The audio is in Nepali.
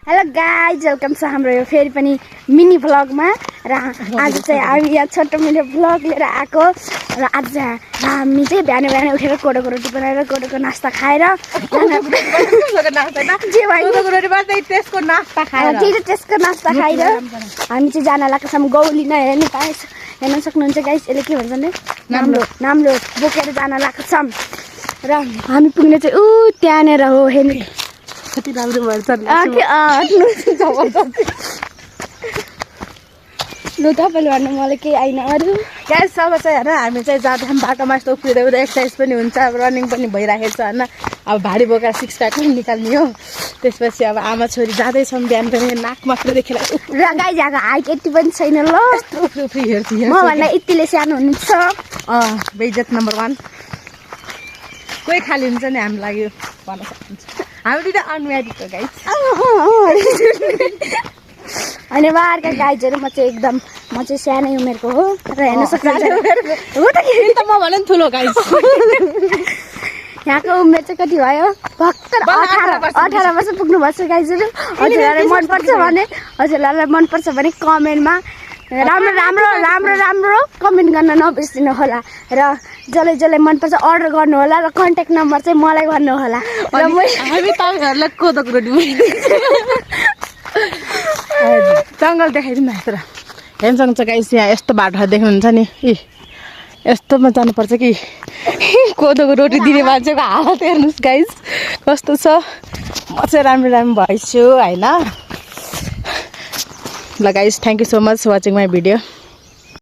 हेलो गाइज वेलकम छ हाम्रो यो फेरि पनि मिनी भ्लगमा र आज चाहिँ हामी यहाँ छोटो मिनी भ्लग लिएर आएको र आज चाहिँ हामी चाहिँ बिहान बिहान उठेर कोदोको रोटी बनाएर कोदोको नास्ता खाएर त्यसको नास्ता खाएर हामी चाहिँ जान लागेको छौँ गौली नै हेर्न सक्नुहुन्छ गाइस यसले के भन्छ भने नाम्लो बोकेर जान लागेको छौँ र हामी पुग्ने चाहिँ त्यहाँनिर हो हेर्नु कति राम्रो भन्छ लु तपाईँले भन्नु मलाई केही आइन अरू ग्यास सब चाहिँ होइन हामी चाहिँ जाँदा बाटोमा यस्तो उफ्रिँदै उता एक्सर्साइज पनि हुन्छ अब रनिङ पनि भइरहेको छ होइन अब भारी बोकेर सिक्स प्याक पनि निकाल्ने हो त्यसपछि अब आमा छोरी जाँदैछौँ बिहान पनि नाक मात्र देखेर र गाई जाएको हाइट यति पनि छैन ल उफ्री हेर्थ्यो मभन्दा यतिले सानो हुनुहुन्छ बेइज्जत नम्बर 1 कोही खाली हुन्छ नि हामी लागि भन्न सक्नुहुन्छ हामी दुइटा अनम्यारिड हो गाइस अनि बाहिरका गाइजहरू म चाहिँ सानै उमेरको हो र हेर्न सक्नुहुन्छ हो त म भने नि ठुलो गाइस यहाँको उमेर चाहिँ कति भयो भर्खर 18 वर्ष पुग्नु भएको छ गाइजहरू हजुरहरूलाई मनपर्छ भने कमेन्टमा राम्रो कमेन्ट गर्न नबिर्सिनु होला र जसले मनपर्छ अर्डर गर्नु होला र कन्ट्याक्ट नम्बर चाहिँ मलाई भन्नु होला र हामी तपाईँहरूलाई कोदोको रोटी जङ्गल देखाइदिनु तर हेर्न सक्नुहुन्छ गाइस यहाँ यस्तो बाटो देख्नुहुन्छ नि यस्तोमा जानुपर्छ कि कोदोको रोटी दिने मान्छेको हालत हेर्नुहोस् गाइस कस्तो छ म चाहिँ राम्रो भइछु होइन ल guys thank you so much watching my video